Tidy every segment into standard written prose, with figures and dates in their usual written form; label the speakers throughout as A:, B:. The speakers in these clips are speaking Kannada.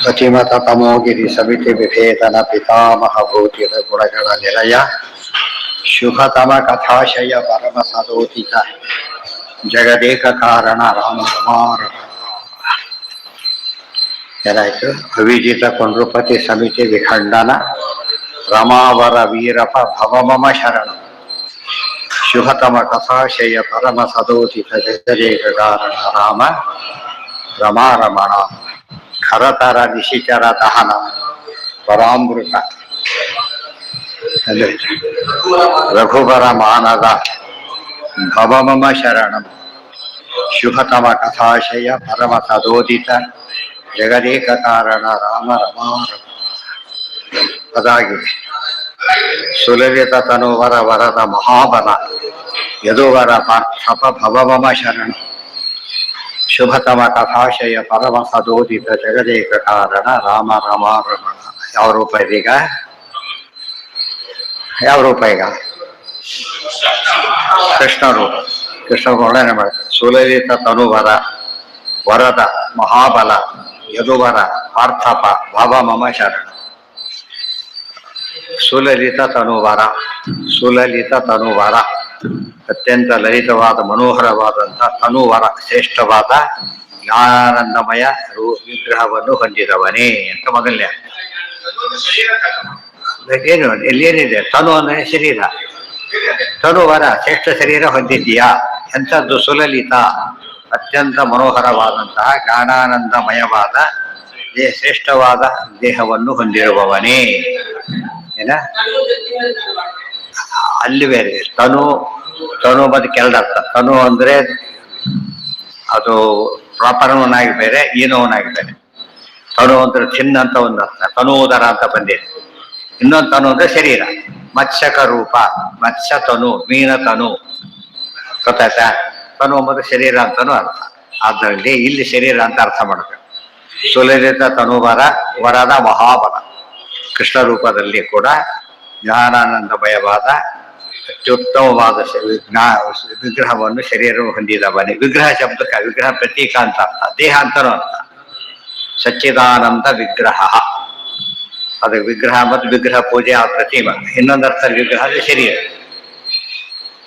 A: ಅತಿಮತ ತಮೋಗಿರಿ ಸಮಿತಿ ವಿಭೇದನ ಪಿತಾಮಹ ಭೂತಿರ ಗುಣಗಳ ನಿಲಯ ಶುಭತಮ ಕಥಾಶಯ ಪರಮ ಸದೋದಿತ ಜಗದೇಕ ಕಾರಣ ರಾಮ ರಮಾರ ಏನಾಯ್ತು. ಅವಿಜಿತ ಕುಂಡ್ರುಪತಿ ಸಮಿತಿ ವಿಖಂಡನ ರಮಾವರ ವೀರಪ ಭವಮಮ ಶರಣ ಶುಭತಮ ಕಥಾಶಯ ಪರಮ ಸದೋದಿತ ಜಗದೇಕ ಕಾರಣ ರಾಮ ರಮಾರಮಣ ಖರತರ ನಿಶಿಚರ ದಹನ ಪರಾಮೃತ ರಘುವರ ಮಾನದ ಭವಮಮ ಶರಣಂ ಶುಭತಮ ಕಥಾಶಯ ಪರಮ ಸದೋದಿತ ಜಗದೇಕ ಕಾರಣ ರಾಮ ರಮಾರ ಅದಾಗಿದೆ. ಸುಲಲಿತ ತನುವರ ವರದ ಮಹಾಬಲ ಯದುವರ ಪಾರ್ಥಪ ಭವಮಮ ಶರಣ ಶುಭತಮ ಕಥಾಶಯ ಪರಮ ಸದೋದಿತ ಜಗದೇಕ ಕಾರಣ ರಾಮ ರಮಾರಮಣ. ಯಾವ ರೂಪ ಇದೀಗ? ಯಾವ ರೂಪ ಈಗ? ಕೃಷ್ಣ ರೂಪ. ಕೃಷ್ಣ ವರ್ಣನೆ ಮಾಡ್ತಾರೆ. ಸುಲಲಿತ ತನುವರ ವರದ ಮಹಾಬಲ ಯದುವರ ಪಾರ್ಥಪ ಭವ ಮಮ ಶರಣ. ಸುಲಲಿತ ತನುವರ, ಸುಲಲಿತ ತನುವರ ಅತ್ಯಂತ ಲಲಿತವಾದ ಮನೋಹರವಾದಂತಹ ತನುವರ ಶ್ರೇಷ್ಠವಾದ ಜ್ಞಾನಾನಂದಮಯ ವಿಗ್ರಹವನ್ನು ಹೊಂದಿದವನೇ ಅಂತ ಮೊದಲನೇ. ಏನು ಎಲ್ಲಿಯೇನಿದೆ? ತನು ಅಂದರೆ ಶರೀರ. ತನುವರ ಶ್ರೇಷ್ಠ ಶರೀರ ಹೊಂದಿದ್ದೀಯಾ? ಎಂಥದ್ದು? ಸುಲಲಿತ ಅತ್ಯಂತ ಮನೋಹರವಾದಂತಹ ಜ್ಞಾನಾನಂದಮಯವಾದ ಶ್ರೇಷ್ಠವಾದ ದೇಹವನ್ನು ಹೊಂದಿರುವವನೇ. ಏನ ಅಲ್ಲಿ ಬೇರೆ ತನು, ತನು ಮತ್ತೆ ಕೆರಡರ್ಥ. ತನು ಅಂದ್ರೆ ಅದು ಪ್ರಾಪರವನಾಗಿ ಬೇರೆ, ಈನವನಾಗಿ ಬೇರೆ. ತನು ಅಂದ್ರೆ ಚಿನ್ನ ಅಂತ ಒಂದು ಅರ್ಥ, ತನೂದರ ಅಂತ ಬಂದಿದೆ. ಇನ್ನೊಂದು ತನು ಅಂದ್ರೆ ಶರೀರ, ಮತ್ಸ್ಯಕ ರೂಪ, ಮತ್ಸ್ಯ ತನು, ಮೀನ ತನು. ಗೊತ್ತಾಯ್ತಾ? ತನು ಎಂಬುದು ಶರೀರ ಅಂತಾನು ಅರ್ಥ. ಆದ್ದರಿಂದ ಇಲ್ಲಿ ಶರೀರ ಅಂತ ಅರ್ಥ ಮಾಡಬೇಕು. ಸುಲಲಿತ ತನುವರ ವರದ ಮಹಾಬಲ ಕೃಷ್ಣ ರೂಪದಲ್ಲಿ ಕೂಡ ಜ್ಞಾನಾನಂದಮಯವಾದ ಅತ್ಯುತ್ತಮವಾದ ವಿಗ್ರಹವನ್ನು ಶರೀರವನ್ನು ಹೊಂದಿದವನೇ. ವಿಗ್ರಹ ಶಬ್ದಕ್ಕೆ ವಿಗ್ರಹ ಪ್ರತೀಕ ಅಂತ ಅರ್ಥ, ದೇಹ ಅಂತನೂ ಅರ್ಥ. ಸಚ್ಚಿದಾನಂದ ವಿಗ್ರಹ, ಅದು ವಿಗ್ರಹ ಮತ್ತು ವಿಗ್ರಹ ಪೂಜೆ ಆ ಪ್ರತಿಮ. ಇನ್ನೊಂದು ಅರ್ಥ ವಿಗ್ರಹ ಅಂದ್ರೆ ಶರೀರ.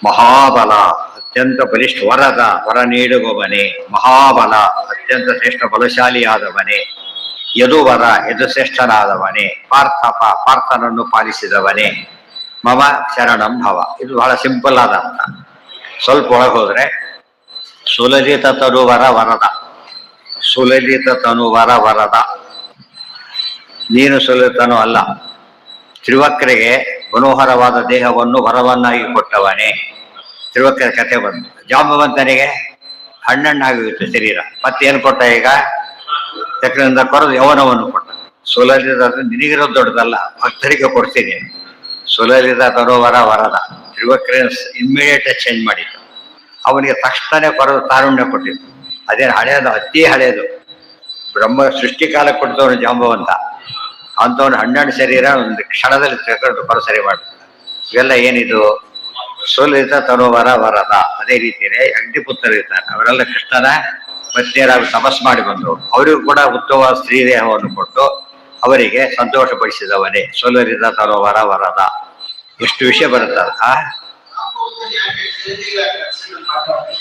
A: ಮಹಾಬಲ ಅತ್ಯಂತ ಬಲಿಷ್ಠ, ವರದ ವರ ನೀಡುವವನೇ. ಮಹಾಬಲ ಅತ್ಯಂತ ಶ್ರೇಷ್ಠ ಬಲಶಾಲಿಯಾದವನೇ. ಯದುವರ ಯದುಶ್ರೇಷ್ಠನಾದವನೇ. ಪಾರ್ಥಪ ಪಾರ್ಥನನ್ನು ಪಾಲಿಸಿದವನೇ. ಮಮ ಶರಣಂ ಭವ. ಇದು ಬಹಳ ಸಿಂಪಲ್ ಆದ ಅರ್ಥ. ಸ್ವಲ್ಪ ಒಳಗೆ ಹೋದ್ರೆ ಸುಲಲಿತ ತನುವರ ವರದ, ಸುಲಲಿತ ತನುವರ ವರದ. ನೀನು ಸುಲಲಿತನೂ ಅಲ್ಲ, ತ್ರಿವಕ್ರೆಗೆ ಮನೋಹರವಾದ ದೇಹವನ್ನು ವರವನ್ನಾಗಿ ಕೊಟ್ಟವನೇ. ತ್ರಿವಕ್ರ ಕಥೆ ಬಂತು. ಜಾಂಬವಂತನಿಗೆ ಹಣ್ಣಣ್ಣಾಗಿತ್ತು ಶರೀರ, ಮತ್ತೇನು ಕೊಟ್ಟ ಈಗ? ಚಕ್ರದಿಂದ ಕೊರದು ಯೌವನವನ್ನು ಕೊಟ್ಟ. ಸುಲಲಿತ ನಿನಗಿರೋದು ದೊಡ್ಡದಲ್ಲ, ಭಕ್ತರಿಗೆ ಕೊಡ್ತೀನಿ. ಸುಲಲಿತ ತನುವರ ವರದ ತ್ರಿವಕ್ರ ಇಮ್ಮಿಡಿಯೇಟ್ ಚೇಂಜ್ ಮಾಡಿದ್ದು. ಅವನಿಗೆ ತಕ್ಷಣ ಕೊರದು ತಾರುಣ್ಯ ಕೊಟ್ಟಿದ್ದು. ಅದೇನು ಹಳೆಯದು, ಅತಿ ಹಳೆಯದು. ಬ್ರಹ್ಮ ಸೃಷ್ಟಿ ಕಾಲ ಕೊಡ್ತವನು ಜಾಂಬವಂತ. ಅಂಥವನು ಹನ್ನೆರಡು ಶರೀರ ಒಂದು ಕ್ಷಣದಲ್ಲಿ ತಗೊಂಡು ಕೊರ ಸರಿ ಮಾಡ್ತಾರೆ. ಇವೆಲ್ಲ ಏನಿದು? ಸುಲಲಿತ ತನುವರ ವರದ. ಅದೇ ರೀತಿಯೇ ಅಗ್ನಿಪುತ್ರರು ಇರ್ತಾರೆ, ಅವರೆಲ್ಲ ಕೃಷ್ಣನ ಪತ್ನಿಯರಾಗಿ ತಪಸ್ ಮಾಡಿ ಬಂದರು. ಅವರಿಗೂ ಕೂಡ ಉತ್ತಮವಾದ ಸ್ತ್ರೀ ದೇಹವನ್ನು ಕೊಟ್ಟು ಅವರಿಗೆ ಸಂತೋಷಪಡಿಸಿದವನೇ ಸುಲಲಿತ ತನುವರ ವರದ. ಎಷ್ಟು ವಿಷಯ ಬರುತ್ತಲ್ಲ.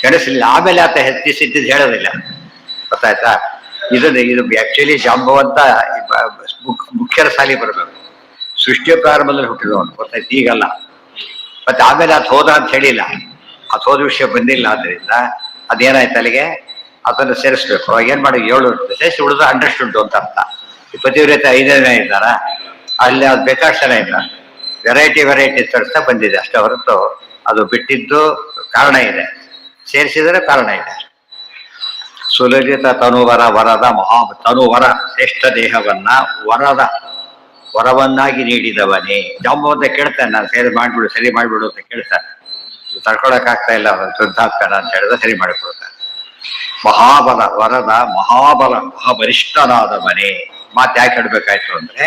A: ಕೆಡಿಸಲಿಲ್ಲ, ಆಮೇಲೆ ಆತ ಹೆಚ್ಚಿಸಿದ್ದು ಹೇಳೋದಿಲ್ಲ. ಗೊತ್ತಾಯ್ತಾ? ಇದು ಆಕ್ಚುಲಿ ಜಾಂಬವಂತ ಮುಖ್ಯರ ಸಾಲಿ ಬರಬೇಕು. ಸೃಷ್ಟಿಯ ಪ್ರಾರಂಭದಲ್ಲಿ ಹುಟ್ಟಿದವನು, ಗೊತ್ತಾಯ್ತು? ಈಗಲ್ಲ. ಮತ್ತೆ ಆಮೇಲೆ ಅದು ಹೋದ ಅಂತ ಹೇಳಿಲ್ಲ, ಅದು ಹೋದ ವಿಷಯ ಬಂದಿಲ್ಲ. ಆದ್ರಿಂದ ಅದೇನಾಯ್ತು ಅಲ್ಲಿಗೆ ಅದನ್ನು ಸೇರಿಸ್ಬೇಕು. ಅವಾಗ ಏನ್ ಮಾಡಿ 7 ಸೇರಿಸಿ ಉಳಿದ 100 ಉಂಟು ಅಂತ ಅರ್ಥ. ಪತಿವ್ರತೆ 5ನೇ ಇದ್ದಾರ, ಅಲ್ಲಿ ಅದು ಬೇಕಾದಷ್ಟು ಜನ ಇದ್ದಾರೆ. ವೆರೈಟಿ ತರಿಸ್ತಾ ಬಂದಿದೆ ಅಷ್ಟೇ ಹೊರತು ಅದು ಬಿಟ್ಟಿದ್ದು ಕಾರಣ ಇದೆ, ಸೇರಿಸಿದರೆ ಕಾರಣ ಇದೆ. ಸುಲಲಿತ ತನುವರ ವರದ ತನುವರ ಶ್ರೇಷ್ಠ ದೇಹವನ್ನ ವರವನ್ನಾಗಿ ನೀಡಿದವನೇ. ಜಾಂಬವಂತ ಕೇಳ್ತಾನೆ, ನಾನು ಸರಿ ಮಾಡಿಬಿಡು ಅಂತ ಕೇಳ್ತಾನೆ. ತಡ್ಕೊಳಕ್ ಆಗ್ತಾ ಇಲ್ಲ, ಶುದ್ಧಾತ್ಮನ ಅಂತ ಹೇಳಿದ್ರೆ ಸರಿ ಮಾಡಿಕೊಡ್ತಾನೆ. ಮಹಾಬಲ ವರದ ಮಹಾಬಲ ಮಹಾಬಲಿಷ್ಠನಾದವನೇ. ಮಾತು ಯಾಕೆ ಹೇಳ್ಬೇಕಾಯ್ತು ಅಂದ್ರೆ,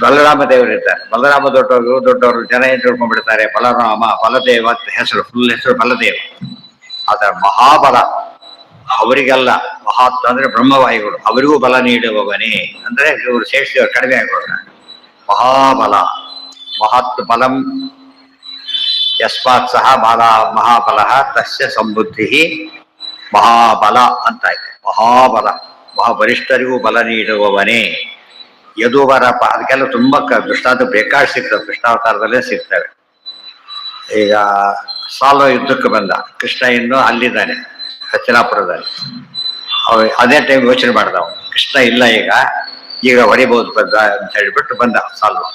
A: ಬಲರಾಮ ದೇವರು ಇರ್ತಾರೆ. ಬಲರಾಮ ದೊಡ್ಡವರು ಜನ ಏನ್ ತಿಳ್ಕೊಂಡ್ಬಿಡ್ತಾರೆ, ಬಲರಾಮ ಬಲದೇವ ಅಂತ ಹೆಸರು, ಫುಲ್ ಹೆಸರು ಬಲದೇವ. ಅದರ ಮಹಾಬಲ ಅವರಿಗೆಲ್ಲ ಮಹಾತ್ ಅಂದ್ರೆ ಬ್ರಹ್ಮವಾಯುಗಳು ಅವರಿಗೂ ಬಲ ನೀಡುವವನೇ ಅಂದ್ರೆ ಇವರು ಸೇರಿಸಿದವರು ಕಡಿಮೆ ಆಗೋಣ. ಮಹಾಬಲ ಮಹತ್ ಬಲಂ ಯಸ್ಮಾತ್ ಸಹ ಬಾಲ ಮಹಾಬಲ ತಸ್ಯ ಸಂಬುದ್ಧಿ ಮಹಾಬಲ ಅಂತ ಇದೆ. ಮಹಾಬಲ ಮಹಾಬಲಿಷ್ಠರಿಗೂ ಬಲ ನೀಡುವವನೇ. ಯದುವರ ಅದಕ್ಕೆಲ್ಲ ತುಂಬಾ ದೃಷ್ಟಾಂತ ಬೇಕಾಗಿ ಸಿಗ್ತವೆ, ಕೃಷ್ಣಾವತಾರದಲ್ಲೇ ಸಿಗ್ತವೆ. ಈಗ ಸಾಲ್ವ ಯುದ್ಧಕ್ಕೆ ಬಂದ ಕೃಷ್ಣ ಇನ್ನು ಅಲ್ಲಿದ್ದಾನೆ ಹಚ್ಚನಾಪುರದಲ್ಲಿ. ಅದೇ ಟೈಮ್ ಯೋಚನೆ ಮಾಡ್ದ ಕೃಷ್ಣ ಇಲ್ಲ ಈಗ ಹೊಡಿಬಹುದು ಬಂದ ಅಂತ ಹೇಳಿಬಿಟ್ಟು ಬಂದ ಸಾಲ್ವ.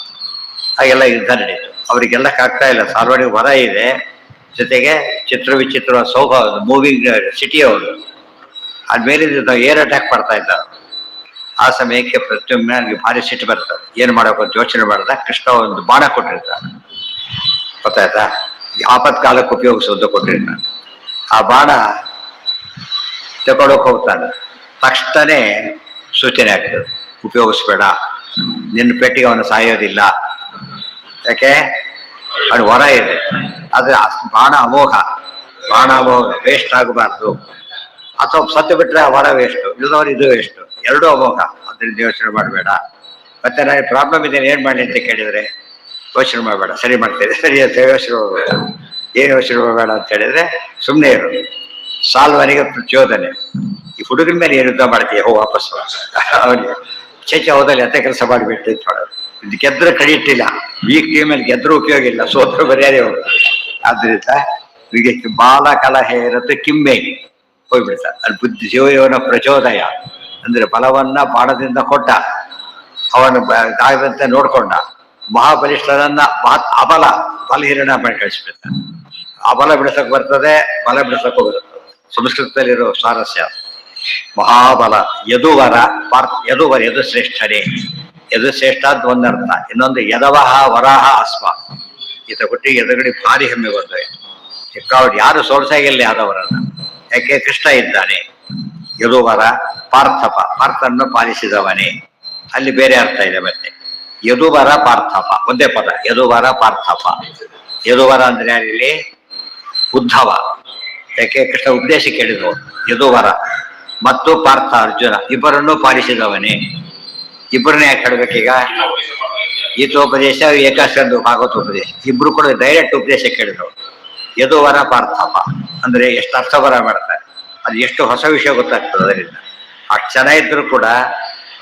A: ಹಾಗೆಲ್ಲ ಯುದ್ಧ ನಡೀತು. ಅವ್ರಿಗೆಲ್ಲ ಆಗ್ತಾ ಇಲ್ಲ, ಸಾಲ್ವನಿಗೆ ವರ ಇದೆ, ಜೊತೆಗೆ ಚಿತ್ರ ವಿಚಿತ್ರ ಮೂವಿಂಗ್ ಸಿಟಿ ಅವರು ಅದ್ಮೇಲೆ ಏರ್ ಅಟ್ಯಾಕ್ ಮಾಡ್ತಾ ಇದ್ದಾರೆ. ಆ ಸಮಯಕ್ಕೆ ಪ್ರತಿಯೊಮ್ಮೆ ನನಗೆ ಭಾರಿ ಸಿಟ್ಟು ಬರ್ತದೆ. ಏನು ಮಾಡಬೇಕು ಅಂತ ಯೋಚನೆ ಮಾಡ್ದ. ಕೃಷ್ಣ ಒಂದು ಬಾಣ ಕೊಟ್ಟಿರ್ತಾನೆ, ಗೊತ್ತಾಯ್ತಾ, ಆಪತ್ಕಾಲಕ್ಕೆ ಉಪಯೋಗಿಸೋದು ಕೊಟ್ಟಿರ್ತಾನೆ. ಆ ಬಾಣ ತಗೊಳಕ್ ಹೋಗ್ತಾನೆ, ತಕ್ಷಣನೇ ಸೂಚನೆ ಆಗ್ತದೆ, ಉಪಯೋಗಿಸ್ಬೇಡ, ನಿನ್ನ ಪೆಟ್ಟಿಗೆ ಅವನು ಸಾಯೋದಿಲ್ಲ. ಯಾಕೆ ಅದು ವರ ಇದೆ. ಆದ್ರೆ ಬಾಣ ಅಮೋಘ, ವೇಸ್ಟ್ ಆಗಬಾರ್ದು. ಅಥವಾ ಸತ್ತು ಬಿಟ್ರೆ ಆ ವರ ವೇಸ್ಟ್, ಇಲ್ಲದವ್ರು ಇದು ವೇಸ್ಟ್, ಎರಡೂ ಅಮೋಘ. ಅದರಿಂದ ಯೋಚನೆ ಮಾಡಬೇಡ. ಮತ್ತೆ ನನಗೆ ಪ್ರಾಬ್ಲಮ್ ಇದೆ, ಏನ್ ಮಾಡಿ ಅಂತ ಕೇಳಿದ್ರೆ ಯೋಚನೆ ಮಾಡಬೇಡ, ಸರಿ ಮಾಡ್ತೇನೆ, ಸರಿ ಅಂತ ಯೋಚನೆ ಮಾಡಬೇಡ, ಏನು ಯೋಚನೆ ಮಾಡಬೇಡ ಅಂತ ಹೇಳಿದ್ರೆ ಸುಮ್ಮನೆ ಇರು. ಸಾಲ್ವನಿಗೆ ಪ್ರಚೋದನೆ, ಈ ಹುಡುಗನ ಮೇಲೆ ಏನು ಯುದ್ಧ ಮಾಡ್ತೀಯ, ಹೋ ವಾಪಸ್ ಅವನಿಗೆ ಚೇಚೆ ಹೋದಲ್ಲಿ ಅತ್ತೆ ಕೆಲಸ ಮಾಡಿಬಿಟ್ಟು ಅಂತ ಮಾಡೋದು. ಇದು ಗೆದ್ರೆ ಕಡಿಯಿಟ್ಟಿಲ್ಲ, ಈ ಟೀಮಲ್ಲಿ ಗೆದ್ರೂ ಉಪಯೋಗ ಇಲ್ಲ, ಸೋತ್ರ ಬರೆಯಾದೇ ಹೋಗ್ತದೆ. ಆದ್ರಿಂದ ಹೀಗೆ ಬಾಲ ಕಲಹ ಇರುತ್ತೆ, ಕಿಮ್ಮೆ ಹೋಗ್ಬಿಡ್ತಾರೆ. ಅಲ್ಲಿ ಬುದ್ಧಿ ಶಿವಯೋನ ಪ್ರಚೋದಯ ಅಂದ್ರೆ ಬಲವನ್ನ ಬಾಣದಿಂದ ಕೊಟ್ಟ, ಅವನು ಗಾಯವಂತೆ ನೋಡ್ಕೊಂಡ. ಮಹಾಬಲಿಷ್ಠರನ್ನ ಅಬಲ ಬಲಹೀನ ಮಾಡಿ ಕಳಿಸ್ಬಿಡ್ತಾನೆ. ಅಬಲ ಬಿಡಿಸಕ್ ಬರ್ತದೆ, ಬಲ ಬಿಡಿಸಕ್ಕೂ ಬರ್ತದೆ. ಸಂಸ್ಕೃತದಲ್ಲಿರೋ ಸ್ವಾರಸ್ಯ. ಮಹಾಬಲ ಯದುವರ ಯದುವರ ಯದು ಶ್ರೇಷ್ಠನೇ. ಯದು ಶ್ರೇಷ್ಠ ಅಂತ ಒಂದರ್ಥ, ಇನ್ನೊಂದು ಯದವಹ ವರಾಹ ಅಸ್ಮ. ಈತ ಹುಟ್ಟಿಗೆ ಎದುರುಗಡೆ ಭಾರಿ ಹೆಮ್ಮೆ ಬಂದವೆ. ಚಿಕ್ಕವಳು ಯಾರು ಸೋಲ್ಸಾಗಿಲ್ಲ ಯಾದವರನ್ನ, ಯಾಕೆ ಕೃಷ್ಣ ಇದ್ದಾನೆ. ಯದುವರ ಪಾರ್ಥಪ, ಪಾರ್ಥನ್ನು ಪಾಲಿಸಿದವನೇ. ಅಲ್ಲಿ ಬೇರೆ ಅರ್ಥ ಇದೆ ಮತ್ತೆ. ಯದುವರ ಪಾರ್ಥಪ ಒಂದೇ ಪದ, ಯದುವರ ಪಾರ್ಥಪ. ಯದುವರ ಅಂದ್ರೆ ಯಾರಿಲ್ಲಿ ಉದ್ಧವ, ಯಾಕೆ ಕೃಷ್ಣ ಉಪದೇಶ ಕೇಳಿದವು. ಯದುವರ ಮತ್ತು ಪಾರ್ಥ ಅರ್ಜುನ ಇಬ್ಬರನ್ನು ಪಾಲಿಸಿದವನೇ. ಇಬ್ಬರನ್ನೇ ಯಾಕೆ ಹೇಳ್ಬೇಕೀಗ, ಗೀತೋಪದೇಶ ಏಕಾಸ್ಕಂದು ಭಾಗವತೋಪದೇಶ ಇಬ್ರು ಕೂಡ ಡೈರೆಕ್ಟ್ ಉಪದೇಶ ಕೇಳಿದವು. ಯದುವರ ಪಾರ್ಥಪ ಅಂದ್ರೆ ಎಷ್ಟು ಅರ್ಥವರ ಮಾಡ್ತಾರೆ, ಅದು ಎಷ್ಟು ಹೊಸ ವಿಷಯ ಗೊತ್ತಾಗ್ತದೆ ಅದರಿಂದ. ಅಷ್ಟು ಚೆನ್ನಾಗಿದ್ರು ಕೂಡ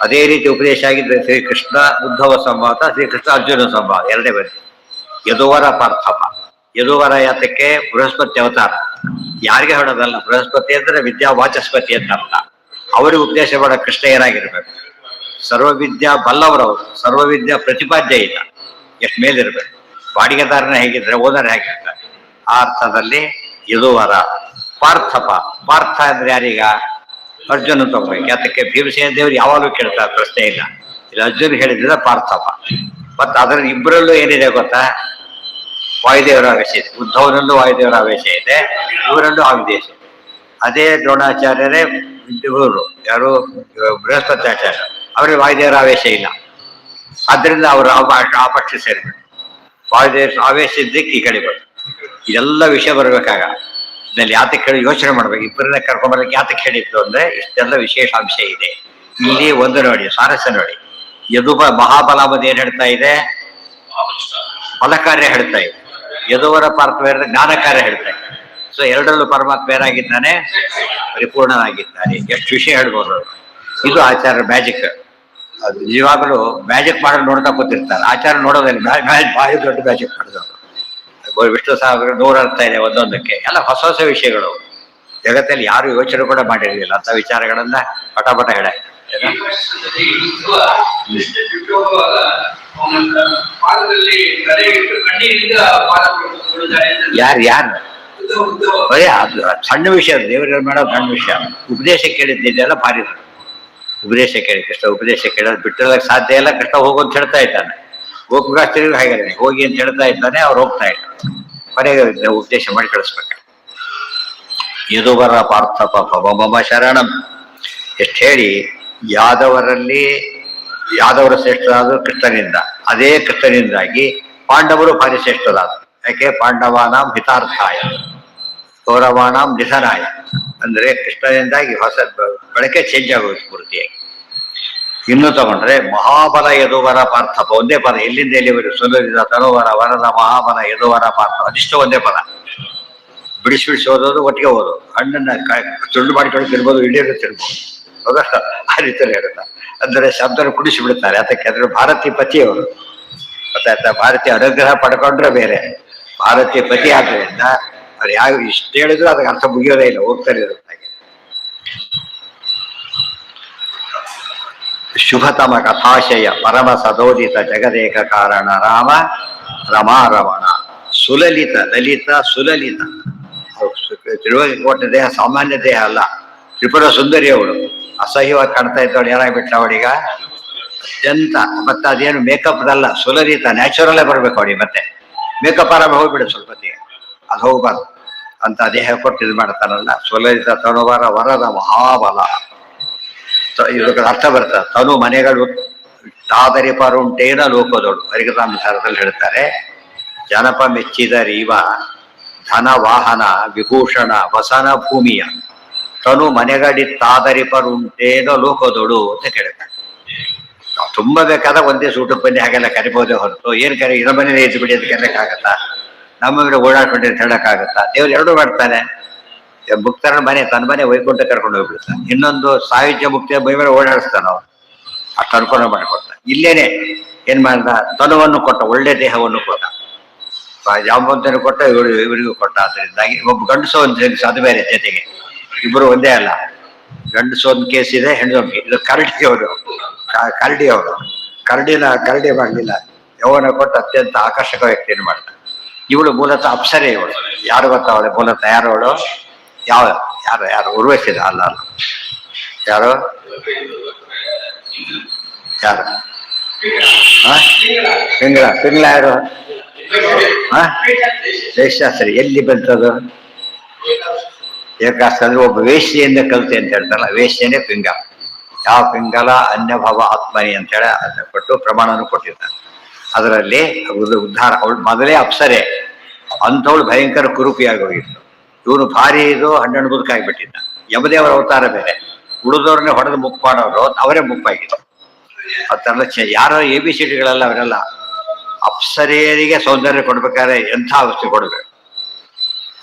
A: ಅದೇ ರೀತಿ ಉಪದೇಶ ಆಗಿದ್ರೆ ಶ್ರೀಕೃಷ್ಣ ಉದ್ಧವ ಸಂವಾದ, ಶ್ರೀಕೃಷ್ಣ ಅರ್ಜುನ ಸಂವಾದ ಎರಡೇ ಬಂದಿದೆ. ಯದುವರ ಪಾರ್ಥಪ. ಯದುವರ ಯಾತಕ್ಕೆ ಬೃಹಸ್ಪತಿ ಅವತಾರ, ಯಾರಿಗೆ ಹೇಳೋದಲ್ಲ. ಬೃಹಸ್ಪತಿ ಅಂದ್ರೆ ವಿದ್ಯಾ ವಾಚಸ್ಪತಿ ಅಂತ ಅರ್ಥ. ಅವರಿಗೆ ಉಪದೇಶ ಮಾಡೋ ಕೃಷ್ಣ ಏನಾಗಿರ್ಬೇಕು, ಸರ್ವವಿದ್ಯಾ ಬಲ್ಲವರವರು, ಸರ್ವವಿದ್ಯಾ ಪ್ರತಿಪಾದ್ಯ ಇಲ್ಲ, ಎಷ್ಟು ಮೇಲಿರ್ಬೇಕು. ಬಾಡಿಗೆದಾರನ ಹೇಗಿದ್ರೆ ಓನರ್ ಹೇಗಿರ್ತಾರೆ, ಆ ಅರ್ಥದಲ್ಲಿ ಯದುವರ. ಪಾರ್ಥಪ, ಪಾರ್ಥ ಅಂದ್ರೆ ಯಾರೀಗ ಅರ್ಜುನ ತಗೋಬೇಕು. ಯಾತಕ್ಕೆ ಭೀಮಸೇನ ದೇವರು ಯಾವಾಗಲೂ ಕೇಳ್ತಾರೆ, ಪ್ರಶ್ನೆ ಇಲ್ಲ. ಇಲ್ಲಿ ಅರ್ಜುನ್ ಹೇಳಿದ್ರೆ ಪಾರ್ಥಪ. ಮತ್ತೆ ಅದರ ಇಬ್ಬರಲ್ಲೂ ಏನಿದೆ ಗೊತ್ತಾ, ವಾಯುದೇವರ ಆವೇಶ ಇದೆ. ಉದ್ಧವನಲ್ಲೂ ವಾಯುದೇವರ ಆವೇಶ ಇದೆ, ಇವರಲ್ಲೂ ಆವೇಶ ಇದೆ. ಅದೇ ದ್ರೋಣಾಚಾರ್ಯರೇ ಇವರು ಯಾರು ಬೃಹಸ್ಪತ್ಯಾಚಾರ್ಯ, ಅವರಿಗೆ ವಾಯುದೇವರ ಆವೇಶ ಇಲ್ಲ. ಆದ್ರಿಂದ ಅವರು ಆ ಪಕ್ಷ ಸೇರಿದ್ರು. ವಾಯುದೇವ ಆವೇಶ ಇದ್ದಕ್ಕೆ ಈ ಕಡೆ ಬಂದು ಇದೆಲ್ಲ ವಿಷಯ ಬರ್ಬೇಕಾಗ ಇದ್ರಲ್ಲಿ ಯಾತಕ್ಕೆ ಹೇಳಿ ಯೋಚನೆ ಮಾಡ್ಬೇಕು. ಇಬ್ಬರನ್ನ ಕರ್ಕೊಂಡ್ಬರ್ಲಿಕ್ಕೆ ಯಾತಕ್ಕೆ ಹೇಳಿತ್ತು ಅಂದ್ರೆ ಇಷ್ಟೆಲ್ಲ ವಿಶೇಷಾಂಶ ಇದೆ. ಇಲ್ಲಿ ಒಂದು ನೋಡಿ ಸ್ವಾರಸ್ಯ ನೋಡಿ, ಮಹಾಬಲ ಬಂದು ಏನ್ ಹೇಳ್ತಾ ಇದೆ, ಫಲ ಕಾರ್ಯ ಹೇಳ್ತಾ ಇದೆ. ಯದುವರ ಪಾರ್ಥ ಜ್ಞಾನ ಕಾರ್ಯ ಹೇಳ್ತಾ ಇದೆ. ಸೊ ಎರಡರಲ್ಲೂ ಪರಮಾತ್ಮ ಏನಾಗಿದ್ದಾನೆ, ಪರಿಪೂರ್ಣನಾಗಿದ್ದಾನೆ. ಎಷ್ಟು ವಿಷಯ ಹೇಳ್ಬೋದು. ಇದು ಆಚಾರ್ಯ ಮ್ಯಾಜಿಕ್. ಅದು ನಿಜವಾಗಲೂ ಮ್ಯಾಜಿಕ್ ಮಾಡೋದು ನೋಡ್ತಾ ಕೂತಿರ್ತಾರೆ. ಆಚಾರ್ಯ ನೋಡೋದಿಲ್ಲ, ಭಾರಿ ದೊಡ್ಡ ಮ್ಯಾಜಿಕ್ ಮಾಡಿದವರು. ವಿಷ್ಣು ಸಾವಿರ 100 ಅರ್ಥ ಇದೆ ಒಂದೊಂದಕ್ಕೆ. ಎಲ್ಲ ಹೊಸ ಹೊಸ ವಿಷಯಗಳು ಜಗತ್ತಲ್ಲಿ ಯಾರು ಯೋಚನೆ ಕೂಡ ಮಾಡಿರಲಿಲ್ಲ ಅಂತ ವಿಚಾರಗಳನ್ನ ಪಟ ಹೇಳ. ಯಾರು ಅದು ಸಣ್ಣ ವಿಷಯ, ದೇವರ ಮಾಡೋದು ಸಣ್ಣ ವಿಷಯ. ಉಪದೇಶ ಕೇಳಿದ್ದೆಲ್ಲ ಭಾರಿ ಉಪದೇಶ ಕೇಳಿ, ಕೃಷ್ಣ ಉಪದೇಶ ಕೇಳೋದು ಬಿಟ್ಟಿರೋದಕ್ಕೆ ಸಾಧ್ಯ ಇಲ್ಲ. ಕೃಷ್ಣ ಹೋಗು ಅಂತ ಹೇಳ್ತಾ ಇದ್ದಾನೆ, ಗೋಪುಗಾಸ್ತ್ರಿಗೂ ಹಾಗೆ ಹೋಗಿ ಅಂತ ಹೇಳ್ತಾ ಇದ್ದಾನೆ, ಅವ್ರು ಹೋಗ್ತಾ ಇಲ್ಲ. ಕೊನೆಗೆ ಉಪದೇಶ ಮಾಡಿ ಕಳಿಸ್ಬೇಕು. ಯದುವರ ಪಾರ್ಥಪ ಭವಮಮ ಶರಣಂ ಎಷ್ಟು ಹೇಳಿ, ಯಾದವರ ಶ್ರೇಷ್ಠರಾದ ಕೃಷ್ಣನಿಂದ, ಅದೇ ಕೃಷ್ಣನಿಂದಾಗಿ ಪಾಂಡವರು ಭಾರಿ ಶ್ರೇಷ್ಠರಾದರು. ಯಾಕೆ ಪಾಂಡವಾನಾಂ ಹಿತಾರ್ಥಾಯ, ಗೌರವಾಣಂ ನಿಧನಾಯ ಅಂದ್ರೆ ಕೃಷ್ಣನಿಂದಾಗಿ ಹೊಸ ಬಳಕೆ ಚೇಂಜ್ ಆಗೋದು ಪೂರ್ತಿಯಾಗಿ. ಇನ್ನು ತಗೊಂಡ್ರೆ ಮಹಾಬಲ ಯದುವರ ಪಾರ್ಥಪ ಒಂದೇ ಪದ, ಎಲ್ಲಿಂದ ಎಲ್ಲಿವರೆಗೂ ಸುಲಲಿತ ತನುವರ ವರದ ಮಹಾಬಲ ಯದುವರ ಪಾರ್ಥ ಅದಿಷ್ಟು ಒಂದೇ ಪದ. ಬಿಡಿಸಿ ಓದೋದು, ಒಟ್ಟಿಗೆ ಓದೋದು. ಹಣ್ಣನ್ನ ತುಂಡು ಮಾಡಿಕೊಂಡು ತಿನ್ಬೋದು, ಇಡೀರು ತಿನ್ಬೋದು. ಹೌದಾ? ಆ ರೀತಿಯಲ್ಲಿ ಹೇಳುತ್ತ ಅಂದರೆ ಶಬ್ದ ಕುಡಿಸಿ ಬಿಡ್ತಾರೆ. ಅದಕ್ಕೆ ಅಂದ್ರೆ ಭಾರತೀಯ ಪತಿಯವರು ಗೊತ್ತಾಯ್ತಾ? ಭಾರತೀಯ ಅನುಗ್ರಹ ಪಡ್ಕೊಂಡ್ರೆ ಬೇರೆ. ಭಾರತೀಯ ಪತಿ ಆದ್ರಿಂದ ಅವ್ರು ಯಾವ ಇಷ್ಟು ಹೇಳಿದ್ರು ಅದಕ್ಕೆ ಅರ್ಥ ಮುಗಿಯೋದೇ ಇಲ್ಲ, ಹೋಗ್ತಾರೆ ಇರುತ್ತೆ. ಶುಭತಮ ಕಥಾಶಯ ಪರಮ ಸದೋದಿತ ಜಗದೇಕ ಕಾರಣ ರಾಮ ರಮಾ ರಮಣ ಸುಲಲಿತ ಲಲಿತ ಸುಲಲಿತ. ತಿರುವಕೋಟ ದೇಹ ಸಾಮಾನ್ಯ ದೇಹ ಅಲ್ಲ, ತ್ರಿಪುರ ಸುಂದರಿ ಅವಳು. ಅಸಹ್ಯವಾಗಿ ಕಾಣ್ತಾ ಇದ್ದವಳು ಏನಾಗ್ಬಿಟ್ಲ ಅವಳೀಗ? ಅತ್ಯಂತ. ಮತ್ತೆ ಅದೇನು ಮೇಕಪ್ದಲ್ಲ, ಸುಲಲಿತ ನ್ಯಾಚುರಲ್ಲೇ ಬರ್ಬೇಕು ಅವಳಿಗೆ. ಮತ್ತೆ ಮೇಕಪ್ ಆರಾಮ ಹೋಗ್ಬಿಡು ಸ್ವಲ್ಪತ್ತಿಗೆ, ಅದು ಹೋಗ್ಬಾರ್ದು ಅಂತ ದೇಹ ಕೊಟ್ಟು ಇದು ಮಾಡ್ತಾನಲ್ಲ. ಸುಲಲಿತ ತನುವರ ವರದ ಮಹಾಬಲ. ಇದಕ್ಕೆ ಅರ್ಥ ಬರ್ತದೆ. ತನು ಮನೆಗಳು ತಾದರಿ ಪರುಂಟೇನ ಲೋಕದೋಳು ಹರಿಕಥಾನುಸಾರದಲ್ಲಿ ಹೇಳ್ತಾರೆ. ಜನಪ ಮೆಚ್ಚಿದ ರೀವ ಧನ ವಾಹನ ವಿಭೂಷಣ ವಸನ ಭೂಮಿಯ ತನು ಮನೆಗಡಿತ್ತಾದರಿ ಪರುಂಟೇನ ಲೋಕದೋಳು ಅಂತ ಕೇಳ್ತಾರೆ. ನಾವು ತುಂಬ ಬೇಕಾದ ಒಂದೇ ಸೂಟಕ್ಕೆ ಬನ್ನಿ ಹಾಗೆಲ್ಲ ಕರಿಬೋದೇ ಹೊರತು ಏನು ಕರಿ ಇರೋ ಮನೇಲಿ ಎದ್ದು ಬಿಡಿ ಅಂತ ಕರೆಯಕ್ಕಾಗತ್ತಾ? ನಮ್ಮ ಮೇಲೆ ಓಡಾಡ್ಕೊಂಡು ಅಂತ ಹೇಳಕ್ಕಾಗತ್ತಾ? ದೇವ್ರು ಎರಡೂ ಮಾಡ್ತಾನೆ. ಮುಕ್ತರ ಮನೆ ತನ್ನ ಮನೆ ವೈಕುಂಠ ಕರ್ಕೊಂಡು ಹೋಗ್ಬಿಡ್ತಾನೆ. ಇನ್ನೊಂದು ಸಾಹಿತ್ಯ ಮುಕ್ತಿಯ ಮೈ ಮೇಲೆ ಓಡಾಡಿಸ್ತಾನ ಅವನು. ಅಷ್ಟು ಅನುಕೂಲ ಮಾಡಿಕೊಡ್ತ. ಇಲ್ಲೇನೆ ಏನ್ ಮಾಡ್ದ? ತನುವನ್ನು ಕೊಟ್ಟ, ಒಳ್ಳೆ ದೇಹವನ್ನು ಕೊಟ್ಟ. ಜಾಂಬವಂತನು ಕೊಟ್ಟ, ಇವರಿಗೂ ಕೊಟ್ಟ. ಅದರಿಂದಾಗಿ ಒಬ್ಬ ಗಂಡಸು ಒಂದು ಹೆಂಗಸು ಅದು ಬೇರೆ ಜೊತೆಗೆ, ಇಬ್ಬರು ಒಂದೇ ಅಲ್ಲ. ಗಂಡಸು ಒಂದು ಕೇಸ್ ಇದೆ, ಹೆಣ್ಣೊಂದು. ಇದು ಕರಡಿ ಅವರು, ಕರಡಿ ಮಾಡಲಿಲ್ಲ, ಯೌವನ ಕೊಟ್ಟು ಅತ್ಯಂತ ಆಕರ್ಷಕ ವ್ಯಕ್ತಿಯನ್ನು ಮಾಡ್ತಾರೆ. ಇವಳು ಮೂಲತಃ ಅಪ್ಸರೆ. ಇವಳು ಯಾರು ಗೊತ್ತಾವಳೆ ಮೂಲತಃ? ಯಾರವಳು? ಯಾರು ಉರ್ವಶಿದ ಅಲ್ಲ ಯಾರು ಪಿಂಗಳ ಯಾರು? ವೇಷಶಾಸ್ತ್ರಿ. ಎಲ್ಲಿ ಬಂತದು? ಏಕಾಸ್ತ್ರ ಅಂದ್ರೆ ಒಬ್ಬ ವೇಶ್ಯೆಯಿಂದ ಕಲಿತೆ ಅಂತ ಹೇಳ್ತಾರಲ್ಲ, ವೇಶ್ಯನೇ ಪಿಂಗ. ಯಾವ ಪಿಂಗಲ ಅನ್ಯಭವ ಆತ್ಮನಿ ಅಂತ ಹೇಳಿ ಅದನ್ನ ಕೊಟ್ಟು ಪ್ರಮಾಣನೂ ಕೊಟ್ಟಿರ್ತಾರೆ. ಅದರಲ್ಲಿ ಉದ್ಧಾರ. ಅವಳು ಮೊದಲೇ ಅಪ್ಸರೆ, ಅಂಥವಳು ಭಯಂಕರ ಕುರೂಪಿಯಾಗಿ ಹೋಗಿತ್ತು. ಇವನು ಭಾರಿ ಇದು ಹಣ್ಣು ಬದುಕಾಗ್ಬಿಟ್ಟಿದ್ದ. ಯಮದೇವರ ಅವತಾರ ಬೇರೆ, ಉಳಿದವ್ರನ್ನೇ ಹೊಡೆದು ಮುಪ್ಪು ಮಾಡೋರು, ಅವರೇ ಮುಪ್ಪಾಗಿತ್ತು. ಅದೆಲ್ಲ ಯಾರೋ ABCDಗಳೆಲ್ಲ ಅವರೆಲ್ಲ ಅಪ್ಸರಿಯರಿಗೆ ಸೌಂದರ್ಯ ಕೊಡ್ಬೇಕಾದ್ರೆ ಎಂಥ ವಸ್ತು ಕೊಡ್ಬೇಕು?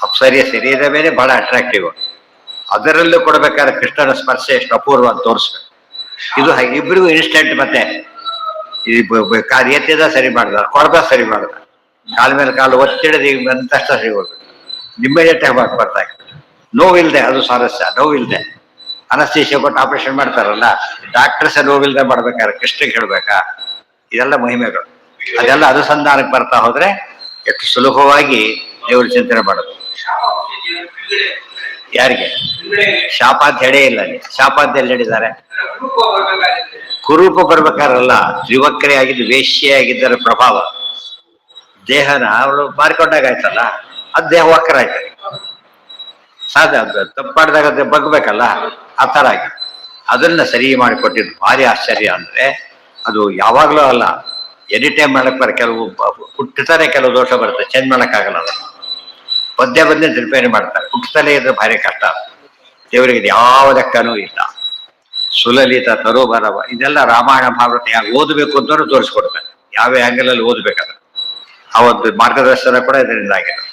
A: ಅಪ್ಸರಿಯ ಶರೀರ ಮೇಲೆ ಬಹಳ ಅಟ್ರಾಕ್ಟಿವ್. ಅದರಲ್ಲೂ ಕೊಡ್ಬೇಕಾದ್ರೆ ಕೃಷ್ಣನ ಸ್ಪರ್ಶ ಎಷ್ಟು ಅಪೂರ್ವ ಅಂತ ತೋರಿಸ್ಬೇಕು. ಇದು ಇಬ್ಬರಿಗೂ ಇನ್ಸ್ಟೆಂಟ್. ಮತ್ತೆ ಈ ಕಾರ್ಯತ್ಯದ ಸರಿ ಮಾಡ್ದ, ಕೊಡ್ದ ಸರಿ ಮಾಡ್ದ, ಕಾಲ ಮೇಲೆ ಕಾಲು ಒತ್ತಿಡದ ಅಂತಷ್ಟ ಸರಿ ಹೋಗ್ಬೇಕು. ಇಮ್ಮಿಡಿಯೇಟ್ ಆಗಿ ಬರ್ತಾ ಇತ್ತು. ನೋವಿಲ್ದೆ, ಅದು ಸ್ವಾರಸ್ಯ. ನೋವಿಲ್ದೆ ಅನಸ್ತೇಶಿಯ ಕೊಟ್ಟು ಆಪರೇಷನ್ ಮಾಡ್ತಾರಲ್ಲ, ಡಾಕ್ಟರ್ಸ್ ನೋವಿಲ್ದೆ ಮಾಡ್ಬೇಕಾದ್ರೆ ಕೃಷ್ಣಗೆ ಹೇಳ್ಬೇಕಾ? ಇದೆಲ್ಲ ಮಹಿಮೆಗಳು. ಅದೆಲ್ಲ ಅನುಸಂಧಾನಕ್ಕೆ ಬರ್ತಾ ಹೋದ್ರೆ ಎಷ್ಟು ಸುಲಭವಾಗಿ ದೇವ್ರ ಚಿಂತನೆ ಮಾಡೋದು. ಯಾರಿಗೆ ಶಾಪ ಅಂತ ಹೇಳೇ ಇಲ್ಲ ಅಲ್ಲಿ. ಶಾಪ ಅಂತ ಎಲ್ಲಿ ಹೇಳಿದ್ದಾರೆ? ಕುರೂಪ ಬರ್ಬೇಕಾರಲ್ಲ, ತ್ರಿವಕ್ರೆ ಆಗಿದ್ದು, ವೇಶ್ಯೆ ಆಗಿದ್ದರ ಪ್ರಭಾವ ದೇಹನ ಅವಳು ಮಾರ್ಕೊಂಡಾಗ ಆಯ್ತಲ್ಲ, ಅದು ದೇಹ ವಕ್ರ ಆಯ್ತು. ಸಾಧ್ಯ ತಪ್ಪಾಡ್ದಾಗ ಬಗ್ಬೇಕಲ್ಲ, ಆ ಥರ ಆಗಿ ಅದನ್ನ ಸರಿ ಮಾಡಿಕೊಟ್ಟಿದ್ದು ಭಾರಿ ಆಶ್ಚರ್ಯ. ಅಂದ್ರೆ ಅದು ಯಾವಾಗ್ಲೂ ಅಲ್ಲ, ಎನಿ ಟೈಮ್ ಮಾಡಕ್ ಕೆಲವು ಹುಟ್ಟುತ್ತಾನೆ ಕೆಲವು ದೋಷ ಬರುತ್ತೆ, ಚೇಂಜ್ ಮಾಡಕ್ಕಾಗಲ್ಲ. ಅದು ಬಂದೇ ರಿಪೇರಿ ಮಾಡ್ತಾರೆ. ಹುಟ್ಟುತ್ತಲೇ ಇದ್ರೆ ಭಾರಿ ಕಷ್ಟ. ದೇವರಿಗೆ ಯಾವ ಲೆಕ್ಕನೂ ಇಲ್ಲ. ಸುಲಲಿತ ತರೋಬರವ ಇದೆಲ್ಲ ರಾಮಾಯಣ ಭಾರತ ಹೇಗೆ ಓದಬೇಕು ಅಂತಲೂ ತೋರಿಸ್ಕೊಡ್ತಾರೆ. ಯಾವ ಆಂಗಲ್ ಅಲ್ಲಿ ಓದ್ಬೇಕಾದ್ರೆ ಆ ಒಂದು ಮಾರ್ಗದರ್ಶನ ಕೂಡ ಇದರಿಂದ ಆಗಿದೆ.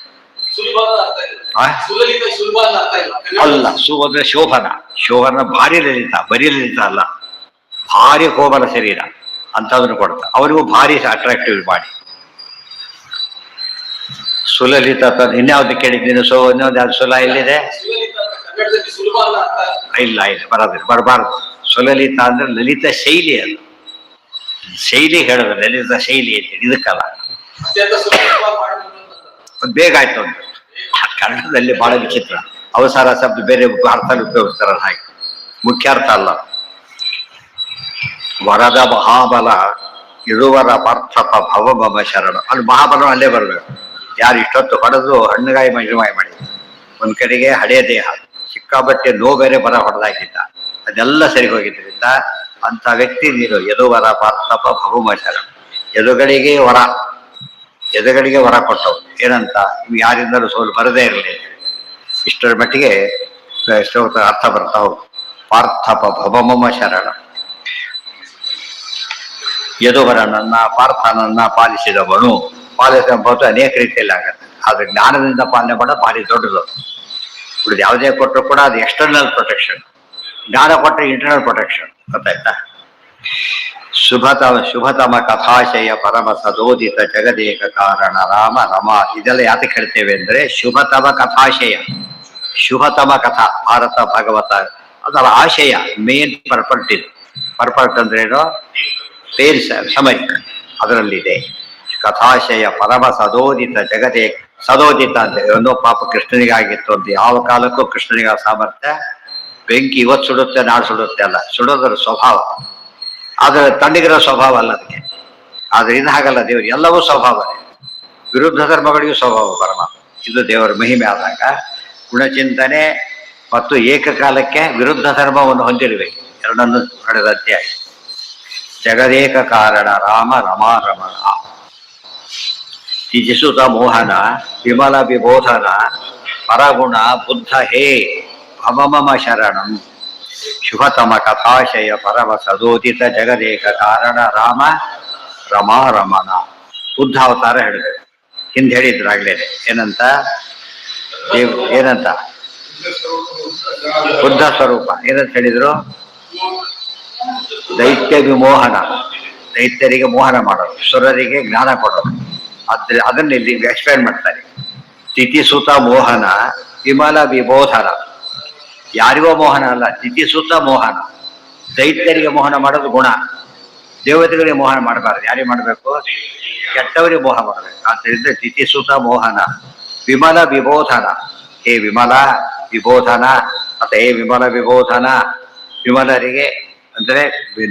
A: ಅಲ್ಲ, ಅಂದ್ರೆ ಶೋಭನ ಭಾರಿ ಲಲಿತ, ಬರೀ ಲಲಿತ ಅಲ್ಲ, ಭಾರಿ ಕೋಮಲ ಶರೀರ ಅಂತದನ್ನು ಕೊಡ್ತಾರೆ. ಅವರಿಗೂ ಭಾರಿ ಅಟ್ರಾಕ್ಟಿವ್ ಬಾಡಿ. ಸುಲಲಿತ ಇನ್ಯಾವ್ದು ಕೇಳಿದ್ದೀನಿ? ಇನ್ನೊಂದು ಯಾವ್ದು ಸುಲ ಎಲ್ಲಿದೆ? ಇಲ್ಲ ಬರಬಾರ್ದು. ಸುಲಲಿತ ಅಂದ್ರೆ ಲಲಿತ ಶೈಲಿ. ಅದು ಶೈಲಿ ಹೇಳಿದ್ರೆ ಲಲಿತ ಶೈಲಿ ಅಂತ, ಇದಕ್ಕಲ್ಲ. ಬೇಗ ಆಯ್ತು ಅಂತ. ಕನ್ನಡದಲ್ಲಿ ಬಹಳ ವಿಚಿತ್ರ. ಅವಸರ ಶಬ್ದ ಬೇರೆ ಅರ್ಥ ಉಪಯೋಗಿಸ್ತಾರಲ್ಲ, ಹಾಗೆ ಮುಖ್ಯ ಅರ್ಥ ಅಲ್ಲ. ವರದ ಮಹಾಬಲ ಇರುವರ ಪಾರ್ಥಪ ಭವಭವ ಶರಣ. ಅಲ್ಲಿ ಮಹಾಬಲ ಅಲ್ಲೇ ಬರ್ಬೇಕು. ಯಾರು ಇಷ್ಟೊತ್ತು ಹೊಡೆದು ಹಣ್ಣುಗಾಯಿ ಮಜುಮಾಯಿ ಮಾಡಿದ್ರು. ಒಂದ್ ಕಡೆಗೆ ಹಳೆಯ ದೇಹ, ಸಿಕ್ಕಾಬಟ್ಟೆ ಬೇರೆ ಬರ ಹೊಡೆದಾಕಿದ್ದ, ಅದೆಲ್ಲ ಸರಿ ಹೋಗಿದ್ರಿಂದ ಅಂತ ವ್ಯಕ್ತಿ ನೀನು ಯದುವರ ಪಾರ್ಥಪ ಭವಮ ಶರಣ. ಯದುಗಳಿಗೆ ವರ ಕೊಟ್ಟವು. ಏನಂತ? ಇವು ಯಾರಿಂದಲೂ ಸೋಲು ಬರದೇ ಇರಲಿ. ಇಷ್ಟರ ಮಟ್ಟಿಗೆ ಶ್ಲೋಕ ಅರ್ಥ ಬರ್ತಾ ಹೋಗು. ಪಾರ್ಥಪ ಭವಮಮ ಶರಣ. ಯದುವರನನ್ನ ಪಾರ್ಥನನ್ನ ಪಾಲಿಸಿದವನು. ಪಾಲಿಸಬಹುದು ಅನೇಕ ರೀತಿಯಲ್ಲಿ ಆಗತ್ತೆ. ಆದ್ರೆ ಜ್ಞಾನದಿಂದ ಪಾಲನೆ ಮಾಡೋದು ಭಾರಿ ದೊಡ್ಡದು. ಉಳಿದು ಯಾವುದೇ ಕೊಟ್ಟರು ಕೂಡ ಅದು ಎಕ್ಸ್ಟರ್ನಲ್ ಪ್ರೊಟೆಕ್ಷನ್. ಜ್ಞಾನ ಕೊಟ್ಟರೆ ಇಂಟರ್ನಲ್ ಪ್ರೊಟೆಕ್ಷನ್. ಗೊತ್ತಾಯ್ತಾ? ಶುಭತಮ ಕಥಾಶಯ ಪರಮ ಸದೋದಿತ ಜಗದೇಕ ಕಾರಣ ರಾಮ ರಮಾ. ಇದೆಲ್ಲ ಯಾತಕ್ಕೆ ಹೇಳ್ತೇವೆ ಅಂದ್ರೆ ಶುಭತಮ ಕಥಾಶಯ. ಶುಭತಮ ಕಥಾ ಭಾರತ ಭಾಗವತ ಅದರ ಆಶಯ ಮೇನ್ ಪರ್ಪರ್ಟ್. ಇದು ಪರ್ಪರ್ಟ್ ಅಂದ್ರೇನು? Peer summary ಅದರಲ್ಲಿದೆ. ಕಥಾಶಯ ಪರಮ ಸದೋದಿತ ಜಗದೇ. ಸದೋದಿತ ಅಂತ ಒಂದು ಪಾಪ ಕೃಷ್ಣನಿಗಾಗಿತ್ತು ಅಂತ. ಯಾವ ಕಾಲಕ್ಕೂ ಕೃಷ್ಣನಿಗ ಸಾಮರ್ಥ್ಯ. ಬೆಂಕಿ ಇವತ್ತು ಸುಡುತ್ತೆ ನಾಡು ಸುಡುತ್ತೆ ಅಲ್ಲ, ಸುಡೋದರ ಸ್ವಭಾವ. ಆದರೆ ತಣ್ಣಗಿರೋ ಸ್ವಭಾವ ಅಲ್ಲ ಅದಕ್ಕೆ. ಆದ್ರೆ ಇದು ಹಾಗಲ್ಲ. ದೇವರು ಎಲ್ಲವೂ ಸ್ವಭಾವನೇ. ವಿರುದ್ಧ ಧರ್ಮಗಳಿಗೂ ಸ್ವಭಾವ ಪರಮಾತ್ಮ. ಇದು ದೇವರ ಮಹಿಮೆ ಆದಾಗ ಗುಣಚಿಂತನೆ ಮತ್ತು ಏಕಕಾಲಕ್ಕೆ ವಿರುದ್ಧ ಧರ್ಮವನ್ನು ಹೊಂದಿರಬೇಕು. ಎರಡನ್ನು ನಡೆದಂತೆ ಆಯ್ತು. ಜಗದೇಕ ಕಾರಣ ರಾಮ ರಮಾ ರಮಣ. ತ್ಯಜಿಸುತ ಮೋಹನ ವಿಮಲ ವಿಬೋಧನ ಪರಗುಣ ಬುದ್ಧ ಹೇ ಭವಮಮ ಶರಣಂ. ಶುಭತಮ ಕಥಾಶಯ ಪರಮ ಸದೋದಿತ ಜಗದೇಕ ಕಾರಣ ರಾಮ ರಮಾ ರಮಣ. ಬುದ್ಧ ಅವತಾರ ಹೇಳಿದ್ರು. ಹಿಂದೆ ಹೇಳಿದ್ರಾಗ್ಲೇ ಏನಂತ? ಏನಂತ? ಬುದ್ಧ ಸ್ವರೂಪ ಏನಂತ ಹೇಳಿದ್ರು? ದೈತ್ಯ ವಿಮೋಹನ. ದೈತ್ಯರಿಗೆ ಮೋಹನ ಮಾಡೋದು, ಸುರರಿಗೆ ಜ್ಞಾನ ಕೊಡೋದು. ಅದನ್ನ ಇಲ್ಲಿ ಎಕ್ಸ್ಪ್ಲೇನ್ ಮಾಡ್ತಾರೆ. ತಿಥಿಸುತ ಮೋಹನ ವಿಮಲ ವಿಬೋಧನ. ಯಾರಿಗೋ ಮೋಹನ ಅಲ್ಲ, ತಿಥಿಸುತ ಮೋಹನ. ದೈತ್ಯರಿಗೆ ಮೋಹನ ಮಾಡೋದು ಗುಣ. ದೇವತೆಗಳಿಗೆ ಮೋಹನ ಮಾಡಬಾರ್ದು. ಯಾರಿಗೆ ಮಾಡಬೇಕು? ಕೆಟ್ಟವರಿಗೆ ಮೋಹ ಮಾಡಬೇಕು. ಆದ್ದರಿಂದ ತಿಥಿಸುತ ಮೋಹನ ವಿಮಲ ವಿಬೋಧನ. ಹೇ ವಿಮಲ ವಿಬೋಧನ ಅಥವಾ ಹೇ ವಿಮಲ ವಿಬೋಧನ. ವಿಮಲರಿಗೆ ಅಂದರೆ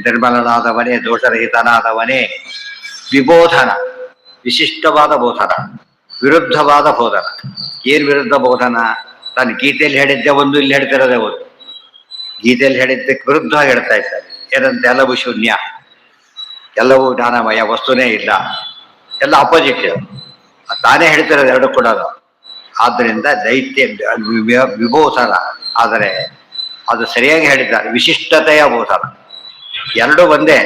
A: ನಿರ್ಮಲನಾದವನೇ, ದೋಷರಹಿತನಾದವನೇ. ವಿಬೋಧನ ವಿಶಿಷ್ಟವಾದ ಬೋಧನ, ವಿರುದ್ಧವಾದ ಬೋಧನ. ಏನ್ ವಿರುದ್ಧ ಬೋಧನ? ತಾನು ಗೀತೆಯಲ್ಲಿ ಹೇಳಿದ್ದೆ ಒಂದು, ಇಲ್ಲಿ ಹೇಳ್ತಿರೋದೇ ಒಂದು. ಗೀತೆಯಲ್ಲಿ ಹೇಳಿದ್ದಕ್ಕೆ ವಿರುದ್ಧವಾಗಿ ಹೇಳ್ತಾ ಇದ್ದಾರೆ. ಏನಂತ? ಎಲ್ಲವೂ ಶೂನ್ಯ, ಎಲ್ಲವೂ ಜ್ಞಾನಮಯ, ವಸ್ತುನೇ ಇಲ್ಲ, ಎಲ್ಲ ಅಪೋಸಿಟ್. ತಾನೇ ಹೇಳ್ತಿರೋದು ಎರಡು ಕೂಡ. ಆದ್ದರಿಂದ ದೈತ್ಯ ವಿಬೋಧನ. ಆದರೆ ಅದು ಸರಿಯಾಗಿ ಹೇಳಿದ್ದಾರೆ, ವಿಶಿಷ್ಟತೆಯ ಬೋಧನ. ಎರಡು ಒಂದೇ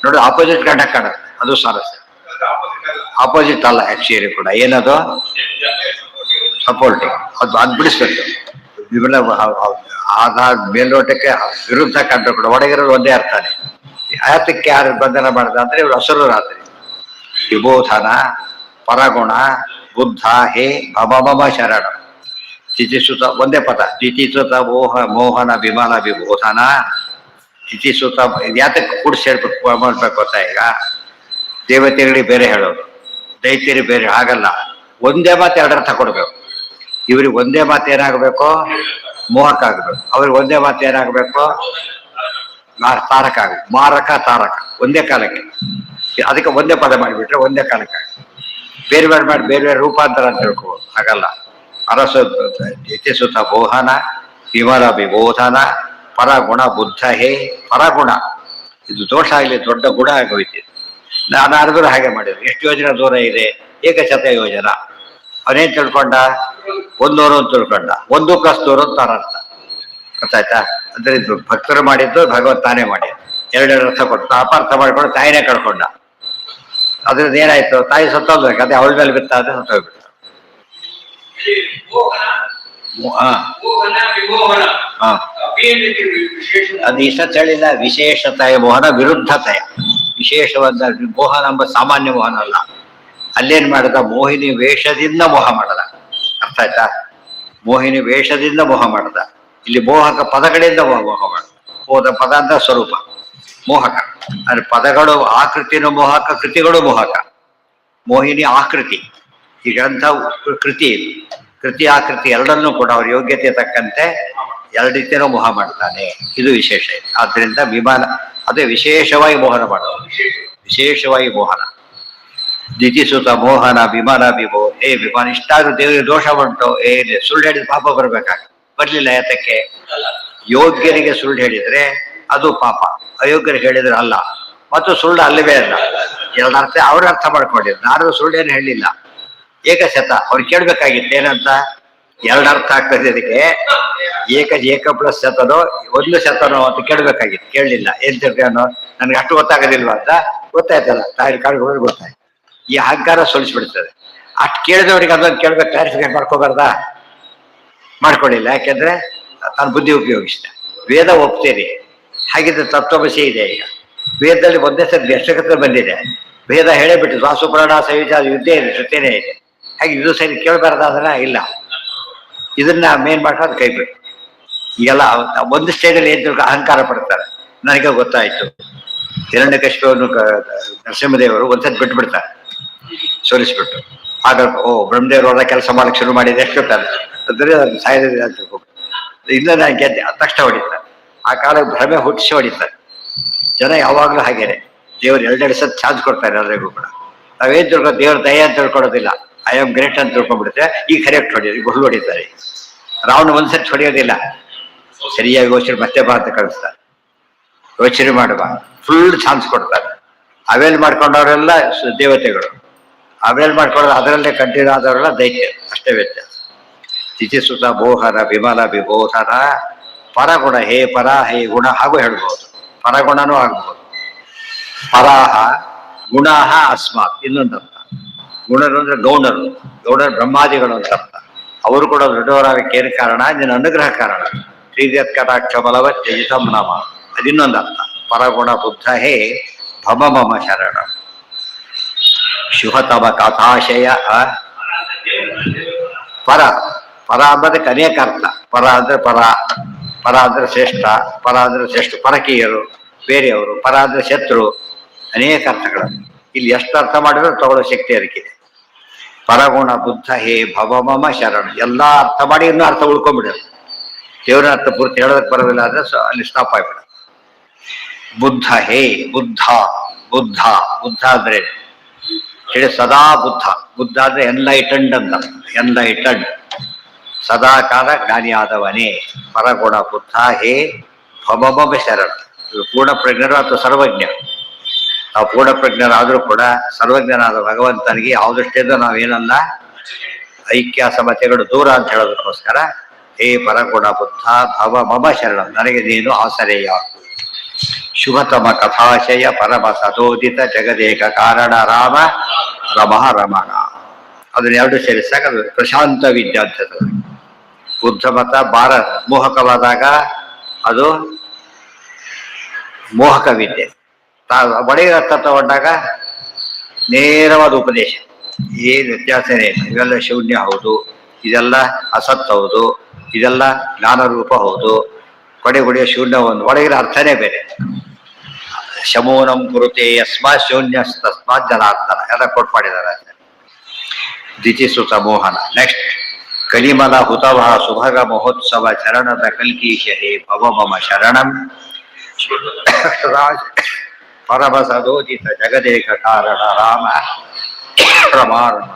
A: ನೋಡು. ಆಪೋಸಿಟ್ ಕಂಡ ಕಾಣುತ್ತೆ, ಅದು ಸಾರಸ್ಯ. ಆಪೋಸಿಟ್ ಅಲ್ಲ ಆಕ್ಚುಲಿ ಕೂಡ. ಏನದು? ಸಪೋರ್ಟಿಂಗ್. ಅದು ಬಿಡಿಸ್ಬೇಕು. ಆಧಾರ್ ಮೇಲ್ನೋಟಕ್ಕೆ ವಿರುದ್ಧ ಕಂಡ್ರು ಕೂಡ ಒಳಗಿರೋದು ಒಂದೇ ಅರ್ಥನೇ. ಯಾತಕ್ಕೆ ಯಾರು ಬಂಧನ ಮಾಡಿದ ಅಂದ್ರೆ ಇವರು ಅಸುರರಾತ್ರಿ. ವಿಬೋಧನ ಪರಗುಣ ಬುದ್ಧ ಹೇ ಭವಮಮ ಶರಣ. ತಿಥಿಸುತ ಒಂದೇ ಪದ. ತಿಥಿಸುತ ಮೋಹನ ವಿಮಲ ವಿಬೋಧನ. ತಿಥಿಸುತ ಯಾತಕ್ಕೆ ಕೂಡಿಸಿ ಹೇಳ್ಬೇಕು ಮಾಡ್ಬೇಕು ಅಂತ. ಈಗ ದೇವತೆಗಳಿಗೆ ಬೇರೆ ಹೇಳೋದು, ದೈತ್ಯರಿಗೆ ಬೇರೆ. ಹಾಗಲ್ಲ, ಒಂದೇ ಮಾತು ಎರಡರ್ಥ ಕೊಡ್ಬೇಕು. ಇವ್ರಿಗೆ ಒಂದೇ ಮಾತು ಏನಾಗಬೇಕು? ಮೋಹಕ ಆಗಬೇಕು. ಅವ್ರಿಗೆ ಒಂದೇ ಮಾತು ಏನಾಗಬೇಕು? ತಾರಕ ಆಗಬೇಕು. ಮಾರಕ ತಾರಕ ಒಂದೇ ಕಾಲಕ್ಕೆ. ಅದಕ್ಕೆ ಒಂದೇ ಪದ ಮಾಡಿಬಿಟ್ರೆ ಒಂದೇ ಕಾಲಕ್ಕೆ. ಬೇರೆ ಬೇರೆ ಮಾಡಿ ಬೇರೆ ಬೇರೆ ರೂಪಾಂತರ ಅಂತ ಹೇಳ್ಕೋಬೋದು. ಹಾಗಲ್ಲ. ಯತಿಸುತ ಮೋಹನ ವಿಮಲ ವಿಬೋಧನ ಪರಗುಣ ಬುದ್ಧ ಹೇ. ಪರಗುಣ ಇದು ದೋಷ ಆಗಲಿ, ದೊಡ್ಡ ಗುಣ ಆಗೋಯ್ತು. ನಾನಾದ್ರೂ ಹಾಗೆ ಮಾಡಿದ್ರು. ಎಷ್ಟು ಯೋಜನೆ ದೂರ ಇದೆ? ಏಕಶತ ಯೋಜನ. ಅವನೇನ್ ತಿಳ್ಕೊಂಡ? 100 ಅಂತ ತಿಳ್ಕೊಂಡ. 1+100 ಅಂತ ಅರ್ಥ. ಗೊತ್ತಾಯ್ತಾ? ಅಂದ್ರೆ ಇದು ಭಕ್ತರು ಮಾಡಿದ್ದು, ಭಗವಂತ ತಾನೇ ಮಾಡಿ ಎರಡೆರಡು ಅರ್ಥ ಕೊಟ್ಟು ಅಪಾರ್ಥ ಮಾಡ್ಕೊಂಡು ತಾಯಿನೇ ಕಳ್ಕೊಂಡ. ಅದ್ರದ್ದು ಏನಾಯ್ತು? ತಾಯಿ ಸತ್ತೋಗ್ಬೇಕು. ಅದೇ ಅವಳ ಮೇಲೆ ಬಿತ್ತ, ಅದೇ ಸತ್ತೋಗ್ಬಿಟ್ಟು. ಅದು ಇಷ್ಟ ಹೇಳಿಲ್ಲ. ವಿಶೇಷತೆಯ ಮೋಹನ ವಿರುದ್ಧತೆಯ. ವಿಶೇಷವಾದ ಮೋಹನ ಎಂಬ ಸಾಮಾನ್ಯ ಮೋಹನ ಅಲ್ಲ. ಅಲ್ಲೇನ್ ಮಾಡಿದ? ಮೋಹಿನಿ ವೇಷದಿಂದ ಮೋಹ ಮಾಡದ. ಅರ್ಥ ಆಯ್ತಾ? ಮೋಹಿನಿ ವೇಷದಿಂದ ಮೋಹ ಮಾಡದ. ಇಲ್ಲಿ ಮೋಹಕ ಪದಗಳಿಂದ ಮೋಹ ಮಾಡದ. ಹೋದ ಪದ ಅಂತ ಸ್ವರೂಪ ಮೋಹಕ. ಅಂದ್ರೆ ಪದಗಳು ಆಕೃತಿನೂ ಮೋಹಕ, ಕೃತಿಗಳು ಮೋಹಕ. ಮೋಹಿನಿ ಆಕೃತಿ. ಈ ಗ್ರಂಥ ಕೃತಿ. ಕೃತಿ ಆಕೃತಿ ಎರಡನ್ನೂ ಕೂಡ ಅವ್ರ ಯೋಗ್ಯತೆ ತಕ್ಕಂತೆ ಎರಡು ರೀತಿಯೂ ಮೋಹ ಮಾಡ್ತಾನೆ. ಇದು ವಿಶೇಷ. ಆದ್ರಿಂದ ವಿಮಾನ ಅದೇ ವಿಶೇಷವಾಗಿ ಮೋಹನ ಮಾಡೋದು. ವಿಶೇಷವಾಗಿ ಮೋಹನ. ದಿತಿಸುತ ಮೋಹನ ವಿಮಾನ ವಿಭೋ. ಹೇ ವಿಮಾನ, ಇಷ್ಟಾದ್ರೂ ದೇವರಿಗೆ ದೋಷ ಉಂಟು. ಸುಳ್ಳು ಹೇಳಿದ ಪಾಪ ಬರ್ಬೇಕಾಗ ಬರ್ಲಿಲ್ಲ. ಯಾತಕ್ಕೆ? ಯೋಗ್ಯರಿಗೆ ಸುಳ್ಳು ಹೇಳಿದ್ರೆ ಅದು ಪಾಪ, ಅಯೋಗ್ಯರಿಗೆ ಹೇಳಿದ್ರೆ ಅಲ್ಲ. ಮತ್ತು ಸುಳ್ಳು ಅಲ್ಲವೇ ಅಲ್ಲ. ಎರಡು ಅರ್ಥ ಅವ್ರ ಅರ್ಥ ಮಾಡ್ಕೊಂಡಿದ್ರು. ನಾನು ಸುಳ್ಳೇನು ಹೇಳಿಲ್ಲ. ಏಕಶತ ಅವ್ರು ಕೇಳ್ಬೇಕಾಗಿತ್ತು. ಏನಂತ? ಎರಡು ಅರ್ಥ ಆಗ್ತದೆ ಇದಕ್ಕೆ. ಏಕ ಪ್ಲಸ್ ಶತನೋ ಒಂದು ಶತನೋ ಅಂತ ಕೇಳ್ಬೇಕಾಗಿತ್ತು, ಕೇಳಲಿಲ್ಲ. ಏನ್ ತಿಳ್ಕೊಳ್ಳೋ ನನ್ಗೆ ಅಷ್ಟು ಗೊತ್ತಾಗೋದಿಲ್ವಾ ಅಂತ. ಗೊತ್ತಾಯ್ತಲ್ಲ, ತಾಯಿ ಕಾಡುಗಳು ಗೊತ್ತಾಯ್ತು. ಈ ಅಹಂಕಾರ ಸೋಲಿಸ್ಬಿಡ್ತದೆ. ಅಷ್ಟು ಕೇಳಿದವ್ರಿಗೆ ಅದನ್ನು ಕೇಳ್ಬೇಕು, ಕ್ಲಾರಿಫಿಕೇಟ್ ಮಾಡ್ಕೋಬಾರ್ದಾ? ಮಾಡ್ಕೊಳ್ಳಿಲ್ಲ, ಯಾಕೆಂದ್ರೆ ತಾನು ಬುದ್ಧಿ ಉಪಯೋಗಿಸಿದ. ವೇದ ಒಪ್ತೇನೆ, ಹಾಗಿದ್ರೆ ತತ್ವಮಸಿ ಇದೆ. ಈಗ ವೇದದಲ್ಲಿ ಒಂದೇ ಸರಿ ಎಷ್ಟಕ್ಕೆ ಬಂದಿದೆ. ವೇದ ಹೇಳೇಬಿಟ್ಟು ವಾಸುಪುರಾಣ ಸವಿತ ಯುದ್ಧ ಇದೆ, ಜೊತೆನೇ ಇದೆ. ಹಾಗೆ ಇದು ಸರಿ ಕೇಳಬಾರ್ದಾದ್ರೆ ಇಲ್ಲ. ಇದನ್ನ ಮೇನ್ ಮಾಡೋದು ಕೈ ಬಿಟ್ಟು. ಈಗೆಲ್ಲ ಒಂದು ಸ್ಟೇಜಲ್ಲಿ ಏನ್ ಅಹಂಕಾರ ಪಡ್ತಾರೆ. ನನಗೆ ಗೊತ್ತಾಯ್ತು, ಹಿರಣ್ಯಕಶಿಪವನ್ನು ನರಸಿಂಹದೇವರು ಒಂದ್ಸತಿ ಬಿಟ್ಬಿಡ್ತಾರೆ, ಸೋಲಿಸ್ಬಿಟ್ಟು. ಆಗ ಬ್ರಹ್ಮದೇವರು ಹೋದ ಕೆಲಸ ಮಾಡಕ್ಕೆ ಶುರು ಮಾಡಿದೆ. ಎಷ್ಟು ಅಂದ್ರೆ ಅದು ಸಾಯದ ಅಂತ ಇಲ್ಲ, ನಾನು ಗೆದ್ದೆ ತಕ್ಷಣ ಹೊಡಿತಾರೆ. ಆ ಕಾಲಕ್ಕೆ ಭ್ರಮೆ ಹುಟ್ಟಿಸಿ ಹೊಡಿತಾರೆ. ಜನ ಯಾವಾಗ್ಲೂ ಹಾಗೇನೆ, ದೇವ್ರು ಎರಡೆರಡು ಸತ್ ಚಾನ್ಸ್ ಕೊಡ್ತಾರೆ ಎಲ್ಲರಿಗೂ ಕೂಡ. ನಾವೇನ್ ತಿಳ್ಕೊ, ದೇವ್ರ ದಯ ಅಂತ ತಿಳ್ಕೊಳೋದಿಲ್ಲ, ಐ ಆಮ್ ಗ್ರೇಟ್ ಅಂತ ತಿಳ್ಕೊಂಡ್ಬಿಡುತ್ತೆ. ಈಗ ಕರೆಕ್ಟ್ ಹೊಡಿಯೋದು, ಈಗ ಹುಲ್ಲು ಹೊಡಿತಾರೆ. ರಾವಣ ಒಂದ್ಸತಿ ಹೊಡೆಯೋದಿಲ್ಲ, ಸರಿಯಾಗಿ ಯೋಚನೆ ಮತ್ತೆ ಬಾ ಅಂತ ಕಳಿಸ್ತಾರೆ. ಯೋಚನೆ ಮಾಡುವ, ಫುಲ್ ಚಾನ್ಸ್ ಕೊಡ್ತಾರೆ. ಅವೇಲ್ ಮಾಡ್ಕೊಂಡವರೆಲ್ಲ ದೇವತೆಗಳು, ಅವೇಲ್ ಮಾಡ್ಕೊಂಡ್ರೆ ಅದರಲ್ಲೇ ಕಂಟಿನ್ಯೂ ಆದವರೆಲ್ಲ ದೈತ್ಯ, ಅಷ್ಟೇ ವ್ಯತ್ಯಾಸ. ತಿಥಿಸುತ ಬೋಹರ ವಿಮಲ ವಿಬೋಧನ ಪರಗುಣ ಹೇ ಪರ ಹೇ ಗುಣ ಹಾಗೂ ಹೇಳ್ಬೋದು. ಪರಗುಣನೂ ಆಗ್ಬೋದು. ಪರಾಹ ಗುಣಾಹ ಅಸ್ಮಾತ್ ಇನ್ನೊಂದರ್ಥ. ಗುಣರು ಅಂದ್ರೆ ಗೌಣರು, ಗೌಣರು ಬ್ರಹ್ಮಾದಿಗಳು ಅಂತ ಅರ್ಥ. ಅವರು ಕೂಡ ದೊಡ್ಡವರಾಗಕ್ಕೆ ಏನು ಕಾರಣ? ನಿನ್ನ ಅನುಗ್ರಹ ಕಾರಣ. ಶ್ರೀಗತ್ಕಟಾಕ್ಷ ಬಲವ ತ್ಯಜಿತಂ ನಮ, ಅದಿನ್ನೊಂದು ಅರ್ಥ. ಪರಗುಣ ಬುದ್ಧ ಹೇ ಭಮ ಮಮ ಶರಣ. ಶುಭತಮ ಕಥಾಶಯ. ಪರ ಪರ ಅನ್ನೋದಕ್ಕೆ ಅನೇಕ ಅರ್ಥ. ಪರ ಅಂದ್ರೆ ಪರ, ಪರ ಅಂದ್ರೆ ಶ್ರೇಷ್ಠ, ಪರ ಅಂದ್ರೆ ಶ್ರೇಷ್ಠ ಪರಕೀಯರು, ಬೇರೆಯವರು. ಪರ ಅಂದ್ರೆ ಶತ್ರು, ಅನೇಕ ಅರ್ಥಗಳು. ಇಲ್ಲಿ ಎಷ್ಟು ಅರ್ಥ ಮಾಡಿದ್ರು ತಗೊಳ್ಳೋ ಶಕ್ತಿ ಅದಕ್ಕಿದೆ. ಪರಗುಣ ಬುದ್ಧ ಹೇ ಭವಮಮ ಶರಣ. ಎಲ್ಲಾ ಅರ್ಥ ಮಾಡಿ ಇನ್ನೂ ಅರ್ಥ ಉಳ್ಕೊಂಡ್ಬಿಡೋದು. ದೇವರ ಅರ್ಥ ಪೂರ್ತಿ ಹೇಳೋದಕ್ಕೆ ಬರೋದಿಲ್ಲ ಅಂದ್ರೆ ಅಲ್ಲಿ ಸ್ಟಾಪ್ ಆಗ್ಬಿಡ. ಬುದ್ಧ ಹೇ, ಬುದ್ಧ ಬುದ್ಧ ಬುದ್ಧ ಅಂದ್ರೆ ಹೇಳಿ ಸದಾ ಬುದ್ಧ. ಬುದ್ಧ ಅಂದ್ರೆ ಎನ್ಲೈಟೆಂಡ್ ಅಂತ, ಎನ್ಲೈಟೆಂಡ್ ಸದಾ ಕಾಲ ಜ್ಞಾನಿಯಾದವನೇ. ಪರಗುಣ ಬುದ್ಧ ಹೇ ಭವಮಮ ಶರಣ. ಪೂರ್ಣ ಪ್ರಜ್ಞರು ಅಥವಾ ಸರ್ವಜ್ಞ. ನಾವು ಪೂರ್ಣ ಪ್ರಜ್ಞರಾದ್ರೂ ಕೂಡ ಸರ್ವಜ್ಞನಾದ ಭಗವಂತನಿಗೆ ಯಾವ ದೃಷ್ಟಿಯಿಂದ ನಾವೇನಲ್ಲ ಐಕ್ಯ ಸಮತೆಗಳು ದೂರ ಅಂತ ಹೇಳೋದಕ್ಕೋಸ್ಕರ ಹೇ ಪರಗುಣ ಬುದ್ಧ ಭವ ಮಮ ಶರಣ, ನನಗೆ ನೀನು ಆಸರೆಯಾಗು. ಶುಭತಮ ಕಥಾಶಯ ಪರಮ ಸದೋದಿತ ಜಗದೇಕ ಕಾರಣ ರಾಮ ರಮ ರಮಣ. ಅದನ್ನೆರಡು ಸೇರಿಸಾಗ ಅದು ಪ್ರಶಾಂತ ವಿದ್ಯಾರ್ಥಿ. ಬುದ್ಧ ಮತ ಮೋಹಕವಾದಾಗ ಅದು ಮೋಹಕ ವಿದ್ಯೆ. ಒಡೆಯ ಅರ್ಥ ತಗೊಂಡಾಗ ನೇರವಾದ ಉಪದೇಶ. ಏನು ವ್ಯತ್ಯಾಸನೇ ಇಲ್ಲ. ಇವೆಲ್ಲ ಶೂನ್ಯ ಹೌದು, ಇದೆಲ್ಲ ಅಸತ್ ಹೌದು, ಇದೆಲ್ಲ ಜ್ಞಾನರೂಪ ಹೌದು. ಕೊಡೆಗುಡಿಯ ಶೂನ್ಯ ಒಂದು, ಒಳಗಿನ ಅರ್ಥನೇ ಬೇರೆ. ಶಮೂನಂ ಕುರುತೆ ಯಸ್ಮಾತ್ ಶೂನ್ಯ ತಸ್ಮಾತ್ ಜನಾರ್ದನ ಎಲ್ಲ ಕೊಟ್ಟು ಮಾಡಿದ್ದಾರೆ. ದಿತಿಸುತ ಮೋಹನ. ನೆಕ್ಸ್ಟ್ ಕಲಿಮಲ ಹುತವ ಸುಭಗ ಮಹೋತ್ಸವ ಚರಣದ ಕಲ್ಕೀಶ ಹೇ ಭವ ಮಮ ಶರಣಂ. ಪರಮ ಸದೋದಿತ ಜಗದೇಕ ಕಾರಣ ರಾಮ ರಮಾರಮ.